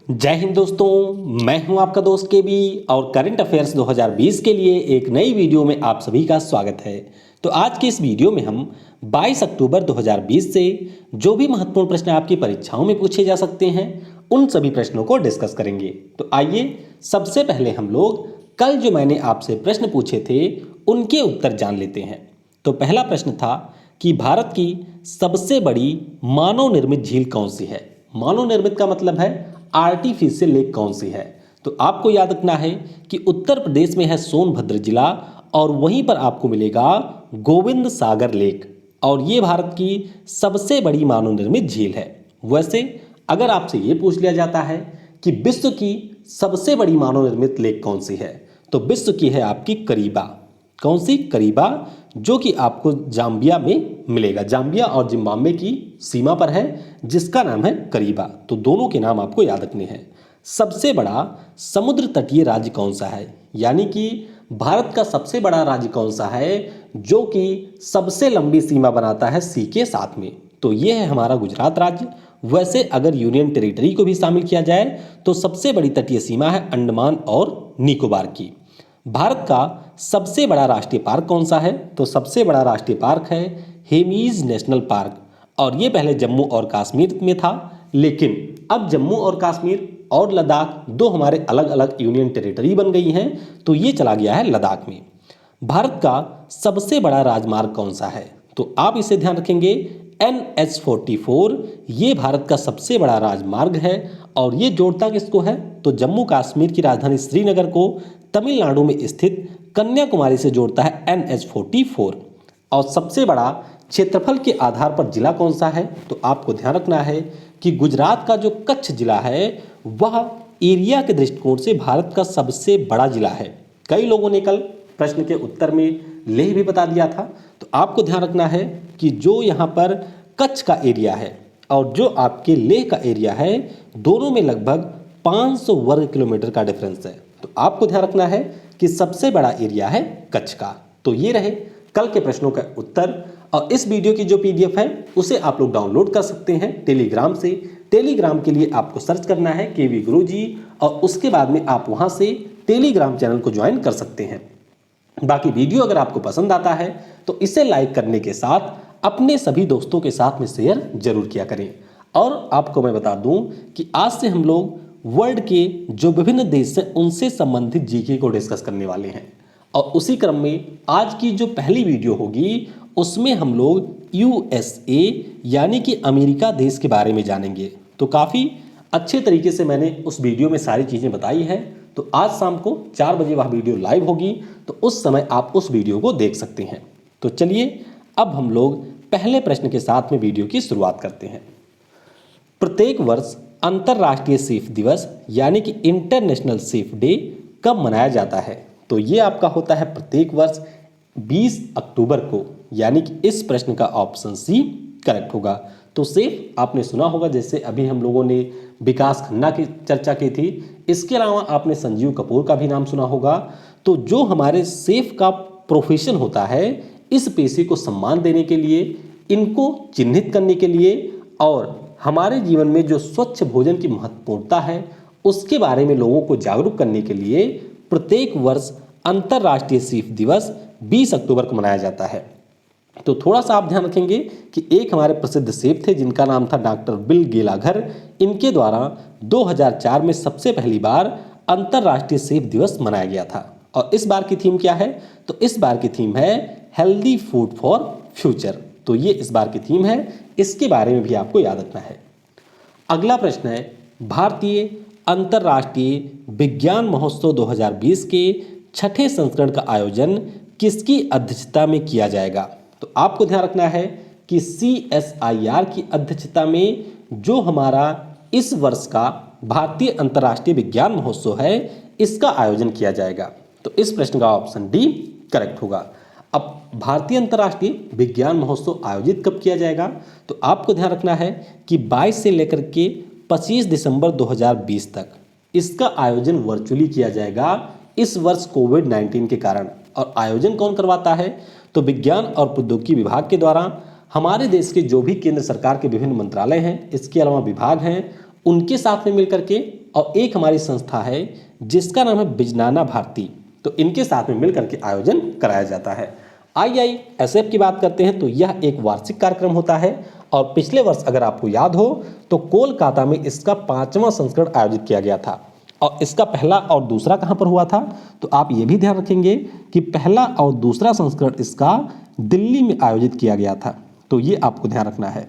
जय हिंद दोस्तों, मैं हूं आपका दोस्त केबी और करंट अफेयर्स 2020 के लिए एक नई वीडियो में आप सभी का स्वागत है। तो आज के इस वीडियो में हम 22 अक्टूबर 2020 से जो भी महत्वपूर्ण प्रश्न आपकी परीक्षाओं में पूछे जा सकते हैं उन सभी प्रश्नों को डिस्कस करेंगे। तो आइए सबसे पहले हम लोग कल जो मैंने आपसे प्रश्न पूछे थे उनके उत्तर जान लेते हैं। तो पहला प्रश्न था कि भारत की सबसे बड़ी मानव निर्मित झील कौन सी है। मानव निर्मित का मतलब है आर्टिफिशियल लेक कौन सी है। तो आपको याद रखना है कि उत्तर प्रदेश में है सोनभद्र जिला और वहीं पर आपको मिलेगा गोविंद सागर लेक और ये भारत की सबसे बड़ी मानव निर्मित झील है। वैसे अगर आपसे ये पूछ लिया जाता है कि विश्व की सबसे बड़ी मानव निर्मित लेक कौन सी है तो विश्व की है आपकी करीबा। कौन सी? करीबा, जो कि आपको जाम्बिया में मिलेगा। जाम्बिया और जिम्बाब्वे की सीमा पर है जिसका नाम है करीबा। तो दोनों के नाम आपको याद रखने हैं। सबसे बड़ा समुद्र तटीय राज्य कौन सा है, यानी कि भारत का सबसे बड़ा राज्य कौन सा है जो कि सबसे लंबी सीमा बनाता है सी के साथ में, तो ये है हमारा गुजरात राज्य। वैसे अगर यूनियन टेरिटरी को भी शामिल किया जाए तो सबसे बड़ी तटीय सीमा है अंडमान और निकोबार की। भारत का सबसे बड़ा राष्ट्रीय पार्क कौन सा है तो सबसे बड़ा राष्ट्रीय पार्क है हेमीज नेशनल पार्क और ये पहले जम्मू और कश्मीर में था, लेकिन अब जम्मू और कश्मीर और लद्दाख दो हमारे अलग अलग यूनियन टेरिटरी बन गई हैं तो ये चला गया है लद्दाख में। भारत का सबसे बड़ा राजमार्ग कौन सा है तो आप इसे ध्यान रखेंगे NH44 ये भारत का सबसे बड़ा राजमार्ग है और ये जोड़ता किसको है तो जम्मू कश्मीर की राजधानी श्रीनगर को तमिलनाडु में स्थित कन्याकुमारी से जोड़ता है NH44। और सबसे बड़ा क्षेत्रफल के आधार पर जिला कौन सा है तो आपको ध्यान रखना है कि गुजरात का जो कच्छ जिला है वह एरिया के दृष्टिकोण से भारत का सबसे बड़ा जिला है। कई लोगों ने कल प्रश्न के उत्तर में लेह भी बता दिया था, तो आपको ध्यान रखना है कि जो यहाँ पर कच्छ का एरिया है और जो आपके लेह का एरिया है दोनों में लगभग 500 वर्ग किलोमीटर का डिफरेंस है। तो आपको ध्यान रखना है कि सबसे बड़ा एरिया है कच्छ का। तो ये रहे कल के प्रश्नों का उत्तर और इस वीडियो की जो PDF है उसे आप लोग डाउनलोड कर सकते हैं टेलीग्राम से। टेलीग्राम के लिए आपको सर्च करना है केवी गुरुजी और उसके बाद में आप वहां से टेलीग्राम चैनल को ज्वाइन कर सकते हैं। बाकी वीडियो अगर आपको पसंद आता है तो इसे लाइक करने के साथ अपने सभी दोस्तों के साथ में शेयर जरूर किया करें। और आपको मैं बता दूं कि आज से हम लोग वर्ल्ड के जो विभिन्न देश हैं उनसे संबंधित जीके को डिस्कस करने वाले हैं और उसी क्रम में आज की जो पहली वीडियो होगी उसमें हम लोग USA यानी कि अमेरिका देश के बारे में जानेंगे। तो काफ़ी अच्छे तरीके से मैंने उस वीडियो में सारी चीज़ें बताई हैं। तो आज शाम को 4 बजे वह वीडियो लाइव होगी तो उस समय आप उस वीडियो को देख सकते हैं। तो चलिए अब हम लोग पहले प्रश्न के साथ में वीडियो की शुरुआत करते हैं। प्रत्येक वर्ष अंतर्राष्ट्रीय शेफ दिवस यानी कि इंटरनेशनल शेफ डे कब मनाया जाता है तो ये आपका होता है प्रत्येक वर्ष 20 अक्टूबर को, यानी कि इस प्रश्न का ऑप्शन सी करेक्ट होगा। तो शेफ आपने सुना होगा, जैसे अभी हम लोगों ने विकास खन्ना की चर्चा की थी, इसके अलावा आपने संजीव कपूर का भी नाम सुना होगा। तो जो हमारे शेफ का प्रोफेशन होता है इस पेशे को सम्मान देने के लिए, इनको चिन्हित करने के लिए और हमारे जीवन में जो स्वच्छ भोजन की महत्वपूर्णता है उसके बारे में लोगों को जागरूक करने के लिए प्रत्येक वर्ष अंतर्राष्ट्रीय शेफ दिवस 20 अक्टूबर को मनाया जाता है। तो थोड़ा सा आप ध्यान रखेंगे कि एक हमारे प्रसिद्ध शेफ थे जिनका नाम था डॉक्टर बिल गेलाघर। इनके द्वारा 2004 में सबसे पहली बार अंतर्राष्ट्रीय शेफ दिवस मनाया गया था और इस बार की थीम क्या है तो इस बार की थीम है हेल्दी फूड फॉर फ्यूचर। तो ये इस बार की थीम है, इसके बारे में भी आपको याद रखना है। अगला प्रश्न है भारतीय अंतर्राष्ट्रीय विज्ञान महोत्सव 2020 के 6ठे संस्करण का आयोजन किसकी अध्यक्षता में किया जाएगा तो आपको ध्यान रखना है कि CSIR की अध्यक्षता में जो हमारा इस वर्ष का भारतीय अंतर्राष्ट्रीय विज्ञान महोत्सव है इसका आयोजन किया जाएगा। तो इस प्रश्न का ऑप्शन डी करेक्ट होगा। अब भारतीय अंतर्राष्ट्रीय विज्ञान महोत्सव आयोजित कब किया जाएगा तो आपको ध्यान रखना है कि 22 से लेकर के 25 दिसंबर 2020 तक इसका आयोजन वर्चुअली किया जाएगा इस वर्ष कोविड-19 के कारण। और आयोजन कौन करवाता है तो विज्ञान और प्रौद्योगिकी विभाग के द्वारा हमारे देश के जो भी केंद्र सरकार के विभिन्न मंत्रालय हैं, इसके अलावा विभाग हैं, उनके साथ में मिलकर के और एक हमारी संस्था है जिसका नाम है विजनाना भारती। तो इनके साथ में मिलकर के आयोजन कराया जाता है। IISF की बात करते हैं तो यह एक वार्षिक कार्यक्रम होता है और पिछले वर्ष अगर आपको याद हो तो कोलकाता में इसका 5वां संस्करण आयोजित किया गया था। और इसका पहला और दूसरा कहाँ पर हुआ था, तो आप ये भी ध्यान रखेंगे कि पहला और दूसरा संस्करण इसका दिल्ली में आयोजित किया गया था। तो ये आपको ध्यान रखना है।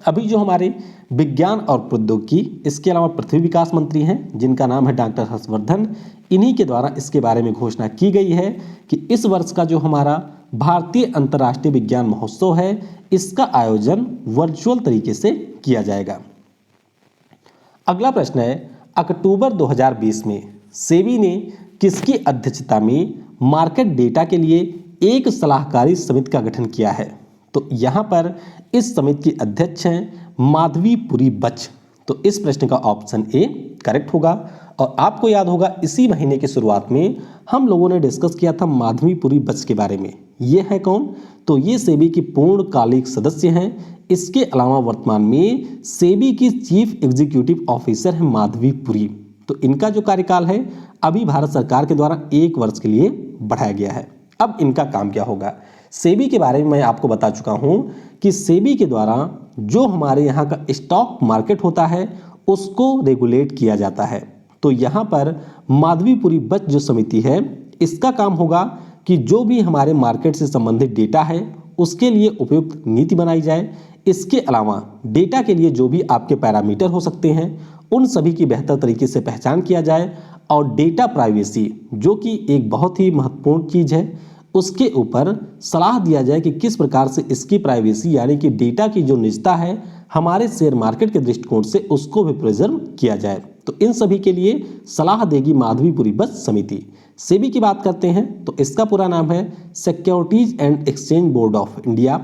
अभी जो हमारे विज्ञान और प्रौद्योगिकी, इसके अलावा पृथ्वी विकास मंत्री हैं जिनका नाम है डॉक्टर हर्षवर्धन, इन्हीं के द्वारा इसके बारे में घोषणा की गई है कि इस वर्ष का जो हमारा भारतीय अंतर्राष्ट्रीय विज्ञान महोत्सव है इसका आयोजन वर्चुअल तरीके से किया जाएगा। अगला प्रश्न है, अक्टूबर 2020 में सेबी ने किसकी अध्यक्षता में मार्केट डेटा के लिए एक सलाहकारी समिति का गठन किया है? तो यहाँ पर इस समिति की अध्यक्ष हैं माधवी पुरी बच। तो इस प्रश्न का ऑप्शन ए करेक्ट होगा। और आपको याद होगा इसी महीने की शुरुआत में हम लोगों ने डिस्कस किया था माधवी पुरी बच के बारे में। ये है कौन? तो ये सेबी की पूर्णकालिक सदस्य हैं। इसके अलावा वर्तमान में सेबी की चीफ एग्जीक्यूटिव ऑफिसर है माधवी पुरी। तो इनका जो कार्यकाल है अभी भारत सरकार के द्वारा 1 वर्ष के लिए बढ़ाया गया है। अब इनका काम क्या होगा? सेबी के बारे में मैं आपको बता चुका हूं कि सेबी के द्वारा जो हमारे यहाँ का स्टॉक मार्केट होता है उसको रेगुलेट किया जाता है। तो यहाँ पर माधवी पुरी बच जो समिति है इसका काम होगा कि जो भी हमारे मार्केट से संबंधित डेटा है उसके लिए उपयुक्त नीति बनाई जाए। इसके अलावा डेटा के लिए जो भी आपके पैरामीटर हो सकते हैं उन सभी की बेहतर तरीके से पहचान किया जाए और डेटा प्राइवेसी जो कि एक बहुत ही महत्वपूर्ण चीज़ है उसके ऊपर सलाह दिया जाए कि किस प्रकार से इसकी प्राइवेसी यानी कि डेटा की जो निजता है हमारे शेयर मार्केट के दृष्टिकोण से उसको भी प्रिजर्व किया जाए। तो इन सभी के लिए सलाह देगी माधवी पुरी बच समिति। सेबी की बात करते हैं तो इसका पूरा नाम है securities and exchange board of India.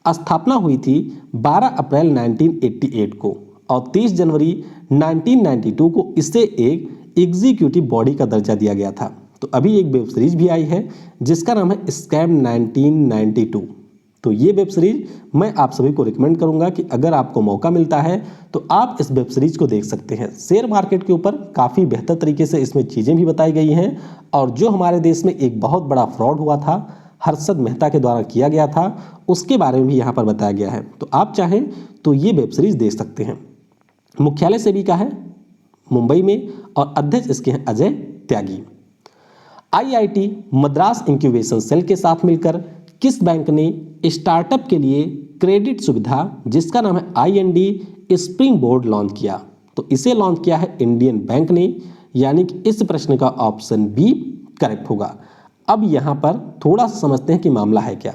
स्थापना हुई थी 12 अप्रैल 1988 को और 30 जनवरी 1992 को इसे एक एग्जीक्यूटिव बॉडी का दर्जा दिया गया था। तो अभी एक वेब सीरीज भी आई है जिसका नाम है स्कैम 1992। तो ये वेब सीरीज मैं आप सभी को रिकमेंड करूंगा कि अगर आपको मौका मिलता है तो आप इस वेब सीरीज को देख सकते हैं। शेयर मार्केट के ऊपर काफ़ी बेहतर तरीके से इसमें चीज़ें भी बताई गई हैं और जो हमारे देश में एक बहुत बड़ा फ्रॉड हुआ था हर्षद मेहता के द्वारा किया गया था उसके बारे में भी यहाँ पर बताया गया है। तो आप चाहें तो ये वेब सीरीज देख सकते हैं। मुख्यालय सेबी का है मुंबई में और अध्यक्ष इसके हैं Ajay Tyagi. IIT Madras incubation cell के साथ मिलकर किस बैंक ने स्टार्टअप के लिए क्रेडिट सुविधा जिसका नाम है IND स्प्रिंग बोर्ड लॉन्च किया? तो इसे लॉन्च किया है इंडियन बैंक ने, यानी कि इस प्रश्न का ऑप्शन बी करेक्ट होगा। अब यहाँ पर थोड़ा सा समझते हैं कि मामला है क्या।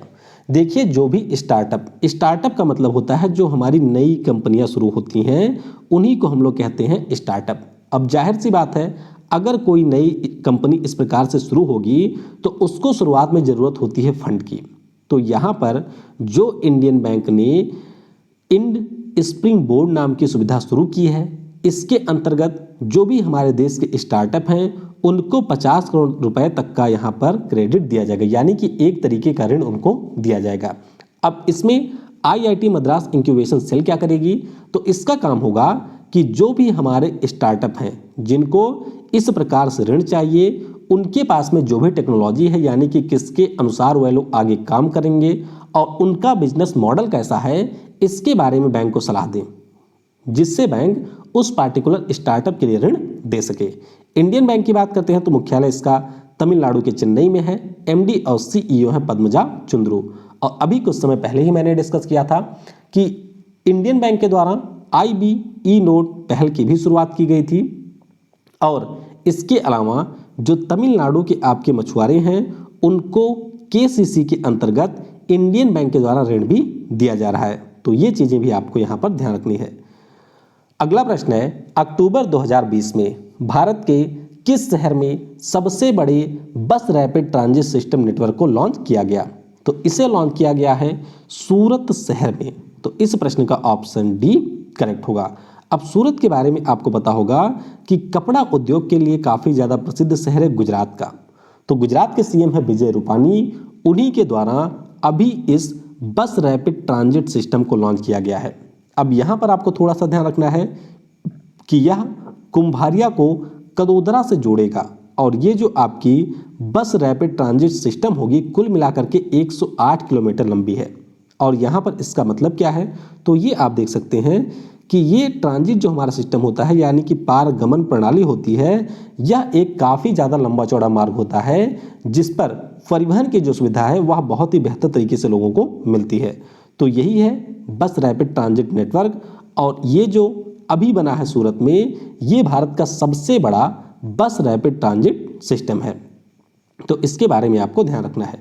देखिए जो भी स्टार्टअप का मतलब होता है जो हमारी नई कंपनियां शुरू होती हैं उन्हीं को हम लोग कहते हैं स्टार्टअप। अब जाहिर सी बात है अगर कोई नई कंपनी इस प्रकार से शुरू होगी तो उसको शुरुआत में ज़रूरत होती है फंड की। तो यहाँ पर जो इंडियन बैंक ने इंड स्प्रिंग बोर्ड नाम की सुविधा शुरू की है इसके अंतर्गत जो भी हमारे देश के स्टार्टअप हैं उनको 50 करोड़ रुपए तक का यहाँ पर क्रेडिट दिया जाएगा, यानी कि एक तरीके का ऋण उनको दिया जाएगा। अब इसमें IIT मद्रास इंक्यूबेशन सेल क्या करेगी? तो इसका काम होगा कि जो भी हमारे स्टार्टअप हैं जिनको इस प्रकार से ऋण चाहिए उनके पास में जो भी टेक्नोलॉजी है यानी कि किसके अनुसार वह लोग आगे काम करेंगे और उनका बिजनेस मॉडल कैसा है इसके बारे में बैंक को सलाह दें जिससे बैंक उस पार्टिकुलर स्टार्टअप के लिए ऋण दे सके। इंडियन बैंक की बात करते हैं तो मुख्यालय इसका तमिलनाडु के चेन्नई में है। MD और CEO है पद्मजा चुंद्रू। और अभी कुछ समय पहले ही मैंने डिस्कस किया था कि इंडियन बैंक के द्वारा IBE नोट पहल की भी शुरुआत की गई थी और इसके अलावा जो तमिलनाडु के आपके मछुआरे हैं उनको KCC के अंतर्गत इंडियन बैंक के द्वारा ऋण भी दिया जा रहा है। तो ये चीज़ें भी आपको यहाँ पर ध्यान रखनी है। अगला प्रश्न है, अक्टूबर 2020 में भारत के किस शहर में सबसे बड़े बस रैपिड ट्रांजिट सिस्टम नेटवर्क को लॉन्च किया गया? तो इसे लॉन्च किया गया है सूरत शहर में। तो इस प्रश्न का ऑप्शन डी करेक्ट होगा। अब सूरत के बारे में आपको पता होगा कि कपड़ा उद्योग के लिए काफ़ी ज़्यादा प्रसिद्ध शहर है गुजरात का। तो गुजरात के CM है विजय रूपानी, उन्हीं के द्वारा अभी इस बस रैपिड ट्रांजिट सिस्टम को लॉन्च किया गया है। अब यहाँ पर आपको थोड़ा सा ध्यान रखना है कि यह कुम्भारिया को कदोदरा से जोड़ेगा और ये जो आपकी बस रैपिड ट्रांजिट सिस्टम होगी कुल मिलाकर के 108 किलोमीटर लंबी है। और यहाँ पर इसका मतलब क्या है, तो ये आप देख सकते हैं कि ये ट्रांजिट जो हमारा सिस्टम होता है यानी कि पारगमन प्रणाली होती है, यह एक काफ़ी ज़्यादा लंबा चौड़ा मार्ग होता है जिस पर परिवहन की जो सुविधा है वह बहुत ही बेहतर तरीके से लोगों को मिलती है। तो यही है बस रैपिड ट्रांजिट नेटवर्क, और ये जो अभी बना है सूरत में, ये भारत का सबसे बड़ा बस रैपिड ट्रांजिट सिस्टम है। तो इसके बारे में आपको ध्यान रखना है।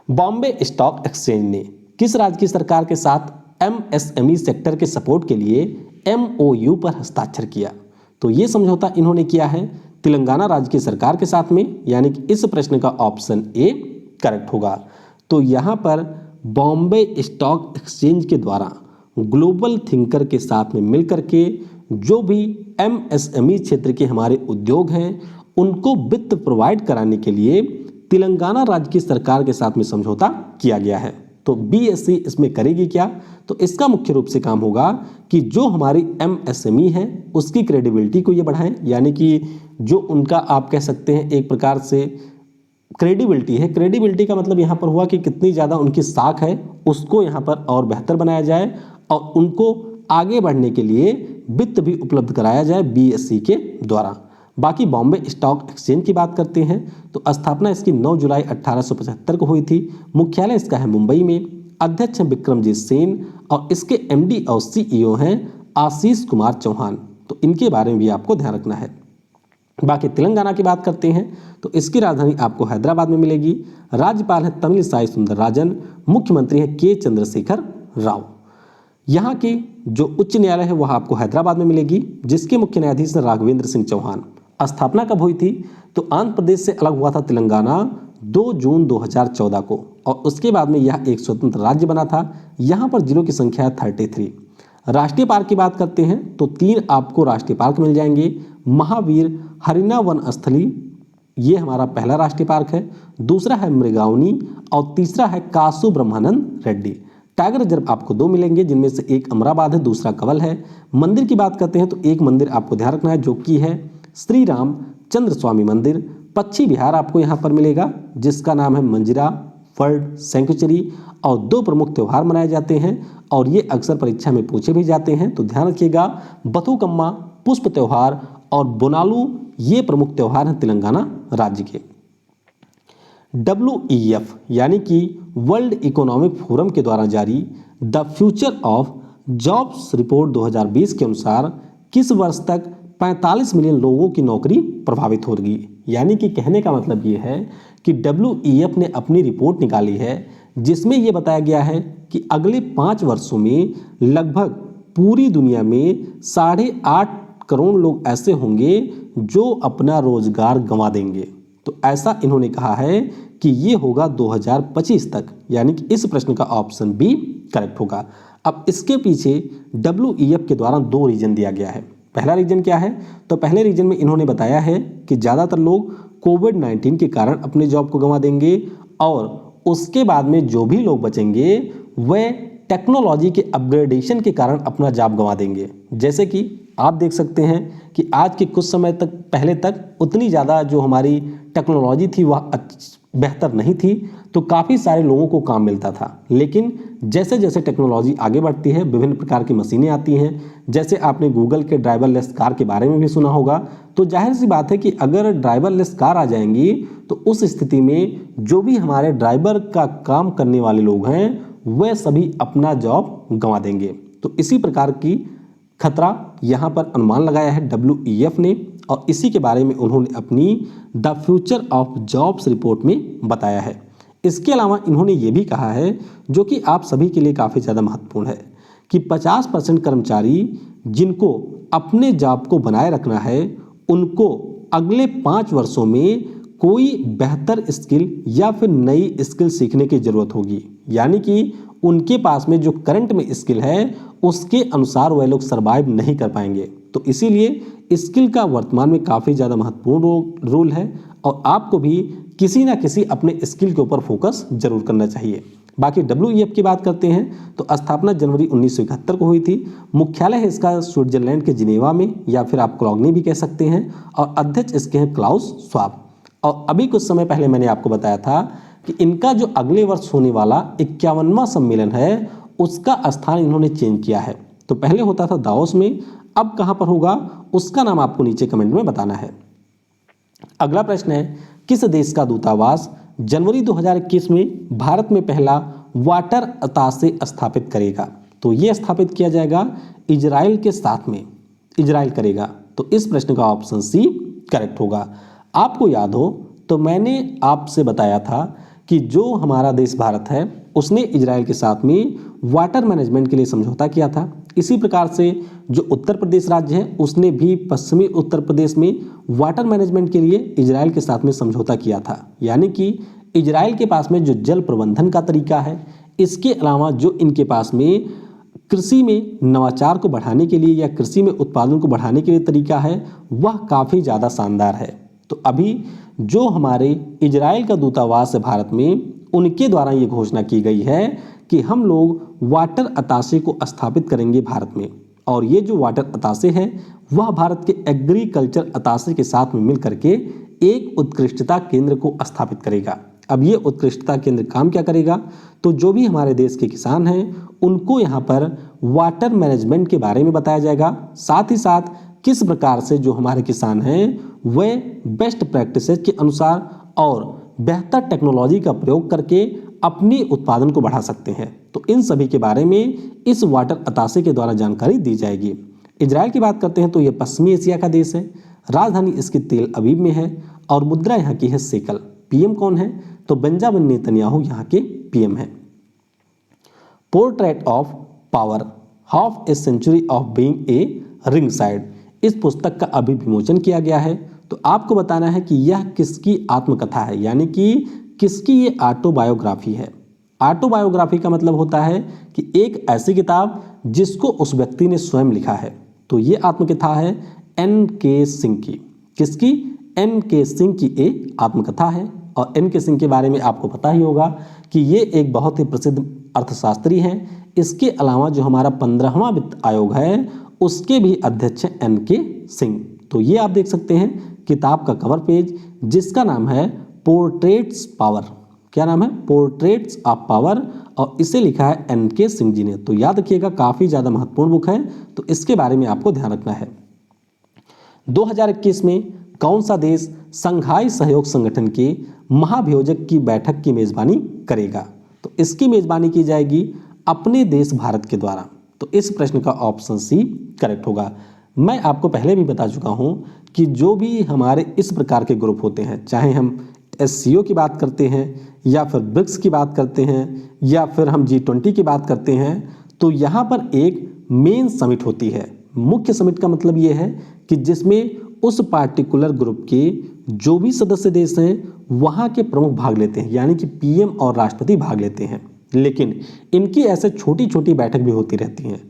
बॉम्बे स्टॉक एक्सचेंज ने किस राज्य की सरकार के साथ MSME सेक्टर के सपोर्ट के लिए MOU पर हस्ताक्षर किया? तो ये समझौता इन्होंने किया है तेलंगाना राज्य की सरकार के साथ में, यानी कि इस प्रश्न का ऑप्शन ए करेक्ट होगा। तो यहाँ पर बॉम्बे स्टॉक एक्सचेंज के द्वारा ग्लोबल थिंकर के साथ में मिलकर के जो भी MSME क्षेत्र के हमारे उद्योग हैं उनको वित्त प्रोवाइड कराने के लिए तेलंगाना राज्य की सरकार के साथ में समझौता किया गया है। तो BSE इसमें करेगी क्या? तो इसका मुख्य रूप से काम होगा कि जो हमारी MSME है उसकी क्रेडिबिलिटी को ये बढ़ाएं, यानी कि जो उनका आप कह सकते हैं एक प्रकार से क्रेडिबिलिटी है। क्रेडिबिलिटी का मतलब यहाँ पर हुआ कि कितनी ज़्यादा उनकी साख है उसको यहाँ पर और बेहतर बनाया जाए और उनको आगे बढ़ने के लिए वित्त भी उपलब्ध कराया जाए BSE के द्वारा। बाकी बॉम्बे स्टॉक एक्सचेंज की बात करते हैं तो स्थापना इसकी 9 जुलाई 1875 को हुई थी। मुख्यालय इसका है मुंबई में। अध्यक्ष हैं विक्रमजीत सेन और इसके MD और CEO हैं आशीष कुमार चौहान। तो इनके बारे में भी आपको ध्यान रखना है। बाकी तेलंगाना की बात करते हैं तो इसकी राजधानी आपको हैदराबाद में मिलेगी। राज्यपाल है तमिलिसाई सुंदरराजन। मुख्यमंत्री है के चंद्रशेखर राव। यहाँ की जो उच्च न्यायालय है वह आपको हैदराबाद में मिलेगी जिसके मुख्य न्यायाधीश हैं राघवेंद्र सिंह चौहान। स्थापना कब हुई थी? तो आंध्र प्रदेश से अलग हुआ था तेलंगाना 2 जून 2014 को और उसके बाद में यह एक स्वतंत्र राज्य बना था। यहाँ पर जिलों की संख्या है 33। राष्ट्रीय पार्क की बात करते हैं तो 3 आपको राष्ट्रीय पार्क मिल जाएंगे। महावीर हरिना वन स्थली, ये हमारा पहला राष्ट्रीय पार्क है। दूसरा है मृगावनी और तीसरा है कासु ब्रह्मानंद रेड्डी। टाइगर रिजर्व आपको 2 मिलेंगे जिनमें से एक अमराबाद है, दूसरा कवल है। मंदिर की बात करते हैं तो एक मंदिर आपको ध्यान रखना है जो कि है श्री राम चंद्र स्वामी मंदिर। पक्षी विहार आपको यहाँ पर मिलेगा जिसका नाम है मंजिरा बर्ड सेंचुरी। और 2 प्रमुख त्यौहार मनाए जाते हैं और ये अक्सर परीक्षा में पूछे भी जाते हैं, तो ध्यान रखिएगा। बथुकम्मा पुष्प त्यौहार और बोनालू ये प्रमुख त्यौहार हैं तेलंगाना राज्य के। WEF यानी कि वर्ल्ड इकोनॉमिक फोरम के द्वारा जारी the future of jobs report 2020 के अनुसार किस वर्ष तक 45 मिलियन लोगों की नौकरी प्रभावित होगी? यानी कि कहने का मतलब ये है कि WEF ने अपनी रिपोर्ट निकाली है जिसमें ये बताया गया है कि अगले 5 वर्षों में लगभग पूरी दुनिया में 8.5 करोड़ लोग ऐसे होंगे जो अपना रोजगार गंवा देंगे। तो ऐसा इन्होंने कहा है कि ये होगा 2025 तक, यानी कि इस प्रश्न का ऑप्शन बी करेक्ट होगा। अब इसके पीछे WEF के द्वारा 2 रीजन दिया गया है। पहला रीजन क्या है? तो पहले रीजन में इन्होंने बताया है कि ज़्यादातर लोग कोविड-19 के कारण अपने जॉब को गंवा देंगे और उसके बाद में जो भी लोग बचेंगे वह टेक्नोलॉजी के अपग्रेडेशन के कारण अपना जॉब गंवा देंगे। जैसे कि आप देख सकते हैं कि आज के कुछ समय तक पहले तक उतनी ज़्यादा जो हमारी टेक्नोलॉजी थी वह बेहतर नहीं थी, तो काफ़ी सारे लोगों को काम मिलता था। लेकिन जैसे जैसे टेक्नोलॉजी आगे बढ़ती है, विभिन्न प्रकार की मशीनें आती हैं, जैसे आपने गूगल के ड्राइवरलेस कार के बारे में भी सुना होगा, तो जाहिर सी बात है कि अगर ड्राइवरलेस कार आ जाएंगी तो उस स्थिति में जो भी हमारे ड्राइवर का काम करने वाले लोग हैं वह सभी अपना जॉब गंवा देंगे। तो इसी प्रकार की खतरा यहाँ पर अनुमान लगाया है WEF ने और इसी के बारे में उन्होंने अपनी the future of jobs report में बताया है। इसके अलावा इन्होंने ये भी कहा है, जो कि आप सभी के लिए काफ़ी ज़्यादा महत्वपूर्ण है, कि 50% कर्मचारी जिनको अपने जॉब को बनाए रखना है उनको अगले 5 वर्षों में कोई बेहतर स्किल या फिर नई स्किल सीखने की ज़रूरत होगी। यानी कि उनके पास में जो करंट में स्किल है उसके अनुसार वह लोग सर्वाइव नहीं कर पाएंगे। तो इसीलिए स्किल का वर्तमान में काफ़ी ज़्यादा महत्वपूर्ण रोल है और आपको भी किसी ना किसी अपने स्किल के ऊपर फोकस जरूर करना चाहिए। बाकी WEF की बात करते हैं तो स्थापना जनवरी 1971 को हुई थी। मुख्यालय है इसका स्विट्जरलैंड के जिनेवा में, या फिर आप क्लॉगनी भी कह सकते हैं, और अध्यक्ष इसके हैं क्लाउस श्वाब। और अभी कुछ समय पहले मैंने आपको बताया था कि इनका जो अगले वर्ष होने वाला 51वां सम्मेलन है उसका स्थान इन्होंने चेंज किया है। तो पहले होता था दाओस में, अब कहां पर होगा उसका नाम आपको नीचे कमेंट में बताना है। अगला प्रश्न है, किस देश का दूतावास जनवरी 2021 में भारत में पहला वाटर अताशे स्थापित करेगा? तो यह स्थापित किया जाएगा इजराइल के साथ में, इजराइल करेगा। तो इस प्रश्न का ऑप्शन सी करेक्ट होगा। आपको याद हो तो मैंने आपसे बताया था कि जो हमारा देश भारत है उसने इजराइल के साथ में वाटर मैनेजमेंट के लिए समझौता किया था। इसी प्रकार से जो उत्तर प्रदेश राज्य है उसने भी पश्चिमी उत्तर प्रदेश में वाटर मैनेजमेंट के लिए इजराइल के साथ में समझौता किया था। यानी कि इजराइल के पास में जो जल प्रबंधन का तरीका है, इसके अलावा जो इनके पास में कृषि में नवाचार को बढ़ाने के लिए या कृषि में उत्पादन को बढ़ाने के लिए तरीका है, वह काफ़ी ज़्यादा शानदार है। तो अभी जो हमारे इजराइल का दूतावास है भारत में, उनके द्वारा ये घोषणा की गई है कि हम लोग वाटर अताशे को स्थापित करेंगे भारत में। और ये जो वाटर अताशे है वह भारत के एग्रीकल्चर अताशे के साथ में मिल करके एक उत्कृष्टता केंद्र को स्थापित करेगा। अब ये उत्कृष्टता केंद्र काम क्या करेगा? तो जो भी हमारे देश के किसान हैं उनको यहाँ पर वाटर मैनेजमेंट के बारे में बताया जाएगा। साथ ही साथ किस प्रकार से जो हमारे किसान हैं वे बेस्ट प्रैक्टिसेस के अनुसार और बेहतर टेक्नोलॉजी का प्रयोग करके अपनी उत्पादन को बढ़ा सकते हैं। तो इन सभी के बारे में इस वाटर अताशे के द्वारा जानकारी दी जाएगी। इजराइल की बात करते हैं तो यह पश्चिमी एशिया का देश है। राजधानी इसकी तेल अवीव में है और मुद्रा यहाँ की है शेकल। पीएम कौन है? तो बेंजामिन नेतन्याहू यहाँ के पीएम हैं। Portrait of power, half a century of being a ringside, इस पुस्तक का अभी विमोचन किया गया है। तो आपको बताना है कि यह किसकी आत्मकथा है, यानी कि किसकी ये ऑटोबायोग्राफी है। ऑटोबायोग्राफी का मतलब होता है कि एक ऐसी किताब जिसको उस व्यक्ति ने स्वयं लिखा है। तो ये आत्मकथा है NK सिंह की। किसकी? NK सिंह की एक आत्मकथा है। और NK सिंह के बारे में आपको पता ही होगा कि ये एक बहुत ही प्रसिद्ध अर्थशास्त्री हैं। इसके अलावा जो हमारा 15वां वित्त आयोग है उसके भी अध्यक्ष हैं NK सिंह। तो ये आप देख सकते हैं किताब का कवर पेज, जिसका नाम है पोर्ट्रेट्स पावर। क्या नाम है? पोर्ट्रेट्स ऑफ पावर, और इसे लिखा है NK सिंह जी ने। तो याद रखिएगा काफ़ी ज़्यादा महत्वपूर्ण बुक है, तो इसके बारे में आपको ध्यान रखना है। 2021 में कौन सा देश संघाई सहयोग संगठन के महाभियोजक की बैठक की मेजबानी करेगा? तो इसकी मेजबानी की जाएगी अपने देश भारत के द्वारा। तो इस प्रश्न का ऑप्शन सी करेक्ट होगा। मैं आपको पहले भी बता चुका हूं कि जो भी हमारे इस प्रकार के ग्रुप होते हैं, चाहे हम SCO की बात करते हैं या फिर ब्रिक्स की बात करते हैं या फिर हम G20 की बात करते हैं, तो यहाँ पर एक मेन समिट होती है। मुख्य समिट का मतलब ये है कि जिसमें उस पार्टिकुलर ग्रुप के जो भी सदस्य देश हैं वहाँ के प्रमुख भाग लेते हैं, यानी कि PM और राष्ट्रपति भाग लेते हैं। लेकिन इनकी ऐसे छोटी छोटी बैठक भी होती रहती हैं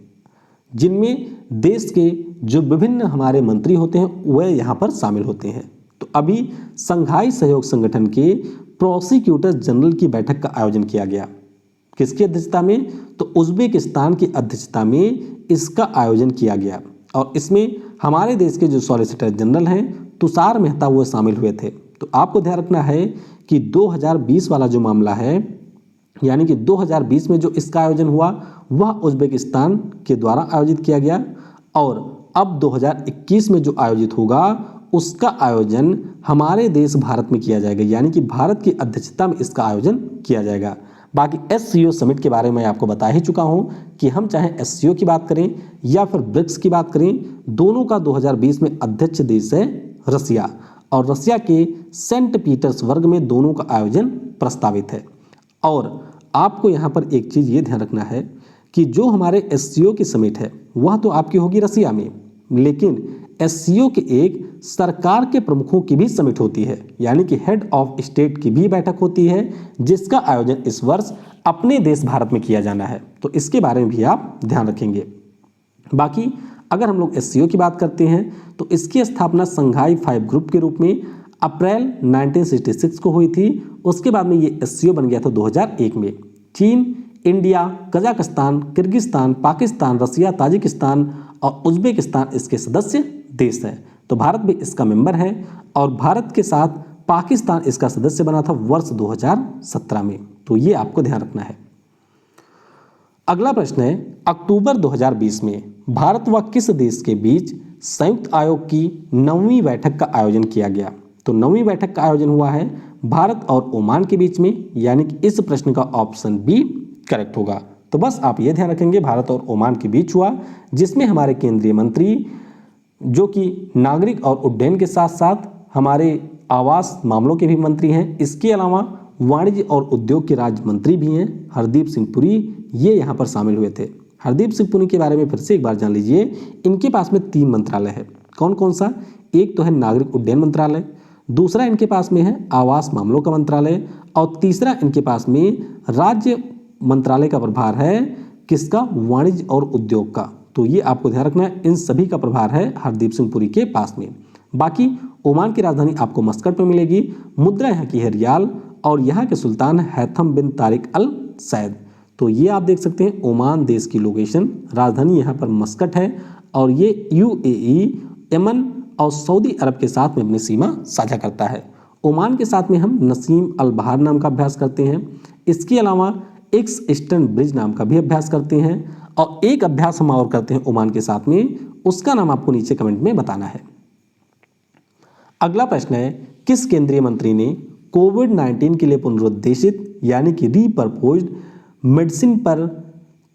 जिनमें देश के जो विभिन्न हमारे मंत्री होते हैं वह यहाँ पर शामिल होते हैं। तो अभी संघाई सहयोग संगठन के प्रोसिक्यूटर जनरल की बैठक का आयोजन किया गया। किसकी अध्यक्षता में? तो उज्बेकिस्तान की अध्यक्षता में इसका आयोजन किया गया। और इसमें हमारे देश के जो सॉलिसिटर जनरल हैं तुषार मेहता वो शामिल हुए थे। तो आपको ध्यान रखना है कि 2020 वाला जो मामला है, यानी कि 2020 में जो इसका आयोजन हुआ वह उज्बेकिस्तान के द्वारा आयोजित किया गया, और अब 2021 में जो आयोजित होगा उसका आयोजन हमारे देश भारत में किया जाएगा, यानी कि भारत की अध्यक्षता में इसका आयोजन किया जाएगा। बाकी SCO समिट के बारे में आपको बता ही चुका हूं कि हम चाहे SCO की बात करें या फिर ब्रिक्स की बात करें, दोनों का 2020 में अध्यक्ष देश है रसिया, और रसिया के सेंट पीटर्सबर्ग में दोनों का आयोजन प्रस्तावित है। और आपको यहाँ पर एक चीज़ ये ध्यान रखना है कि जो हमारे SCO की समिट है वह तो आपकी होगी रसिया में, लेकिन SCO के एक सरकार के प्रमुखों की भी समिट होती है, यानी कि हेड ऑफ स्टेट की भी बैठक होती है, जिसका आयोजन इस वर्ष अपने देश भारत में किया जाना है। तो इसके बारे में भी आप ध्यान रखेंगे। बाकी अगर हम लोग SCO की बात करते हैं तो इसकी स्थापना संघाई 5 ग्रुप के रूप में अप्रैल 1966 को हुई थी। उसके बाद में ये SCO बन गया था 2001 में। चीन, इंडिया, कजाकिस्तान, किर्गिस्तान, पाकिस्तान, रसिया, ताजिकिस्तान और उज्बेकिस्तान इसके सदस्य देश हैं। तो भारत भी इसका मेंबर है और भारत के साथ पाकिस्तान इसका सदस्य बना था वर्ष 2017 में। तो ये आपको ध्यान रखना है। अगला प्रश्न है, अक्टूबर 2020 में भारत व किस देश के बीच संयुक्त आयोग की 9वीं बैठक का आयोजन किया गया? तो 9वीं बैठक का आयोजन हुआ है भारत और ओमान के बीच में, यानी कि इस प्रश्न का ऑप्शन बी करेक्ट होगा। तो बस आप ये ध्यान रखेंगे भारत और ओमान के बीच हुआ, जिसमें हमारे केंद्रीय मंत्री जो कि नागरिक और उड्डयन के साथ साथ हमारे आवास मामलों के भी मंत्री हैं, इसके अलावा वाणिज्य और उद्योग के राज्य मंत्री भी हैं हरदीप सिंह पुरी, ये यहाँ पर शामिल हुए थे। हरदीप सिंह पुरी के बारे में फिर से एक बार जान लीजिए। इनके पास में 3 मंत्रालय है। कौन कौन सा? एक तो है नागरिक उड्डयन मंत्रालय, दूसरा इनके पास में है आवास मामलों का मंत्रालय और तीसरा इनके पास में राज्य मंत्रालय का प्रभार है किसका? वाणिज्य और उद्योग का। तो ये आपको ध्यान रखना है, इन सभी का प्रभार है हरदीप सिंह पुरी के पास में। बाकी ओमान की राजधानी आपको मस्कट में मिलेगी, मुद्रा यहाँ की है रियाल और यहाँ के सुल्तान हैथम बिन तारिक अल सैद। तो ये आप देख सकते हैं ओमान देश की लोकेशन, राजधानी यहाँ पर मस्कट है और ये यूएई, यमन और सऊदी अरब के साथ में अपनी सीमा साझा करता है। ओमान के साथ में हम नसीम अल बहार नाम का अभ्यास करते हैं। इसके अलावा एक्स ईस्टर्न ब्रिज नाम का भी अभ्यास करते हैं और एक अभ्यास हम और करते हैं ओमान के साथ में, उसका नाम आपको नीचे कमेंट में बताना है। अगला प्रश्न है, किस केंद्रीय मंत्री ने कोविड-19 के लिए पुनरुद्देशित यानी कि रीपर्पोज्ड मेडिसिन पर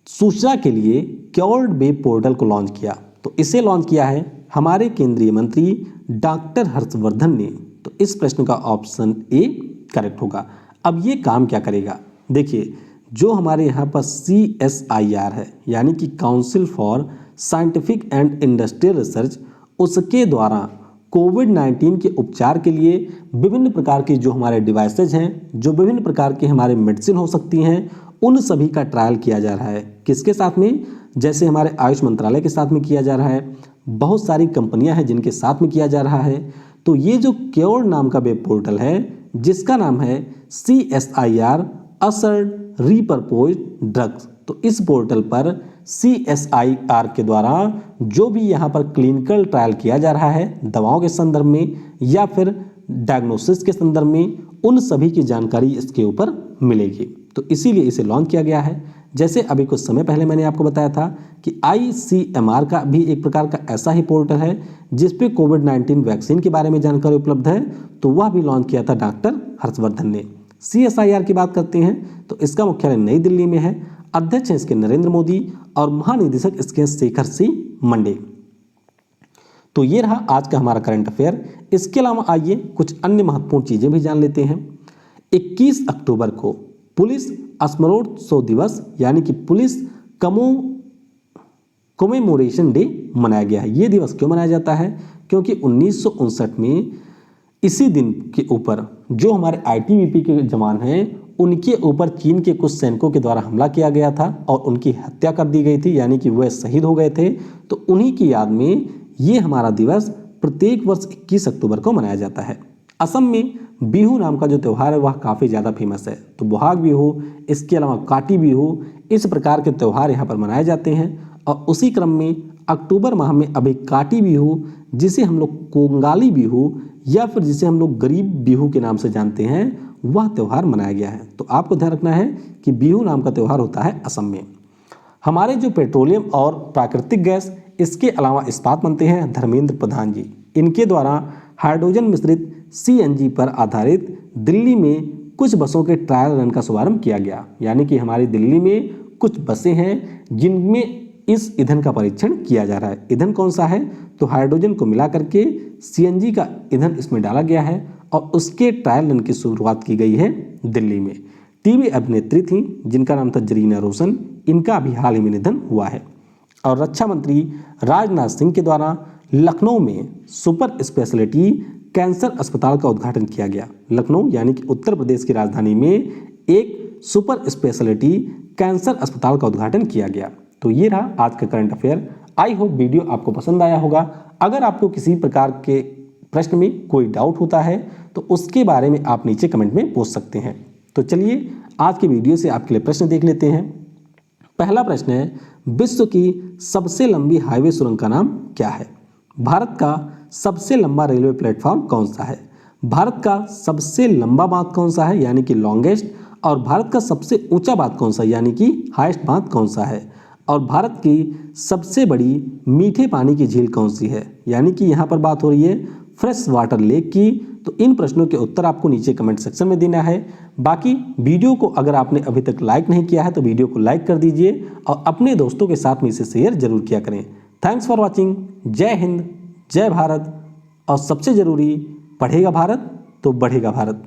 सूचना के लिए क्योर्ड वेब पोर्टल को लॉन्च किया? तो इसे लॉन्च किया है हमारे केंद्रीय मंत्री डॉक्टर हर्षवर्धन ने। तो इस प्रश्न का ऑप्शन ए करेक्ट होगा। अब ये काम क्या करेगा? देखिए, जो हमारे यहाँ पर CSIR है यानी कि council for scientific and industrial research, उसके द्वारा कोविड-19 के उपचार के लिए विभिन्न प्रकार की जो हमारे डिवाइसेज हैं, जो विभिन्न प्रकार के हमारे मेडिसिन हो सकती हैं, उन सभी का ट्रायल किया जा रहा है। किसके साथ में? जैसे हमारे आयुष मंत्रालय के साथ में किया जा रहा है, बहुत सारी कंपनियां हैं जिनके साथ में किया जा रहा है। तो ये जो क्योर नाम का वेब पोर्टल है जिसका नाम है CSIR असर्ड रीपर्पोज्ड ड्रग्स, तो इस पोर्टल पर CSIR के द्वारा जो भी यहाँ पर क्लिनिकल ट्रायल किया जा रहा है दवाओं के संदर्भ में या फिर डायग्नोसिस के संदर्भ में, उन सभी की जानकारी इसके ऊपर मिलेगी। तो इसीलिए इसे लॉन्च किया गया है। जैसे अभी कुछ समय पहले मैंने आपको बताया था कि ICMR का भी एक प्रकार का ऐसा ही पोर्टल है जिस पे कोविड-19 वैक्सीन के बारे में जानकारी उपलब्ध है, तो वह भी लॉन्च किया था डॉक्टर हर्षवर्धन ने। CSIR की बात करते हैं तो इसका मुख्यालय नई दिल्ली में है, अध्यक्ष हैं इसके नरेंद्र मोदी और महानिदेशक इसके शेखर सी मंडे। तो ये रहा आज का हमारा करंट अफेयर। इसके अलावा आइए कुछ अन्य महत्वपूर्ण चीजें भी जान लेते हैं। 21 अक्टूबर को पुलिस स्मरणोत्सव दिवस यानी कि पुलिस कमेमोरेशन डे मनाया गया है। ये दिवस क्यों मनाया जाता है? क्योंकि 1959 में इसी दिन के ऊपर जो हमारे ITBP के जवान हैं उनके ऊपर चीन के कुछ सैनिकों के द्वारा हमला किया गया था और उनकी हत्या कर दी गई थी, यानी कि वह शहीद हो गए थे। तो उन्हीं की याद में ये हमारा दिवस प्रत्येक वर्ष 21 अक्टूबर को मनाया जाता है। असम में बिहू नाम का जो त्यौहार है वह काफ़ी ज़्यादा फेमस है। तो बोहाग बिहू, इसके अलावा काटी बिहू, इस प्रकार के त्यौहार यहाँ पर मनाए जाते हैं। और उसी क्रम में अक्टूबर माह में अभी काटी बिहू, जिसे हम लोग कोंगाली बिहू या फिर जिसे हम लोग गरीब बिहू के नाम से जानते हैं, वह त्यौहार मनाया गया है। तो आपको ध्यान रखना है कि बिहू नाम का त्यौहार होता है असम में। हमारे जो पेट्रोलियम और प्राकृतिक गैस, इसके अलावा इस्पात बनते हैं धर्मेंद्र प्रधान जी। इनके द्वारा हाइड्रोजन मिश्रित CNG पर आधारित दिल्ली में कुछ बसों के ट्रायल रन का शुभारंभ किया गया। यानी कि हमारी दिल्ली में कुछ बसें हैं जिनमें इस ईंधन का परीक्षण किया जा रहा है। ईंधन कौन सा है? तो हाइड्रोजन को मिला करके CNG का ईंधन इसमें डाला गया है और उसके ट्रायल रन की शुरुआत की गई है दिल्ली में। टीवी अभिनेत्री थी जिनका नाम था जरीना रोशन, इनका अभी हाल ही में निधन हुआ है। और रक्षा मंत्री राजनाथ सिंह के द्वारा लखनऊ में सुपर स्पेशलिटी कैंसर अस्पताल का उद्घाटन किया गया। लखनऊ यानी कि उत्तर प्रदेश की राजधानी में एक सुपर स्पेशलिटी कैंसर अस्पताल का उद्घाटन किया गया। तो ये रहा आज का current affair. I hope video आपको पसंद आया होगा। अगर आपको किसी प्रकार के प्रश्न में कोई डाउट होता है तो उसके बारे में आप नीचे कमेंट में पूछ सकते हैं। तो चलिए आज के वीडियो से आपके लिए प्रश्न देख लेते हैं। पहला प्रश्न है, विश्व की सबसे लंबी हाईवे सुरंग का नाम क्या है? भारत का सबसे लंबा रेलवे प्लेटफॉर्म कौन सा है? भारत का सबसे लंबा बांध कौन सा है यानी कि लॉन्गेस्ट? और भारत का सबसे ऊंचा बांध कौन सा यानी कि हाईएस्ट बांध कौन सा है? और भारत की सबसे बड़ी मीठे पानी की झील कौन सी है यानी कि यहाँ पर बात हो रही है फ्रेश वाटर लेक की। तो इन प्रश्नों के उत्तर आपको नीचे कमेंट सेक्शन में देना है। बाकी वीडियो को अगर आपने अभी तक लाइक नहीं किया है तो वीडियो को लाइक कर दीजिए और अपने दोस्तों के साथ में इसे शेयर जरूर किया करें। Thanks for watching. जय हिंद, जय भारत और सबसे जरूरी, पढ़ेगा भारत तो बढ़ेगा भारत।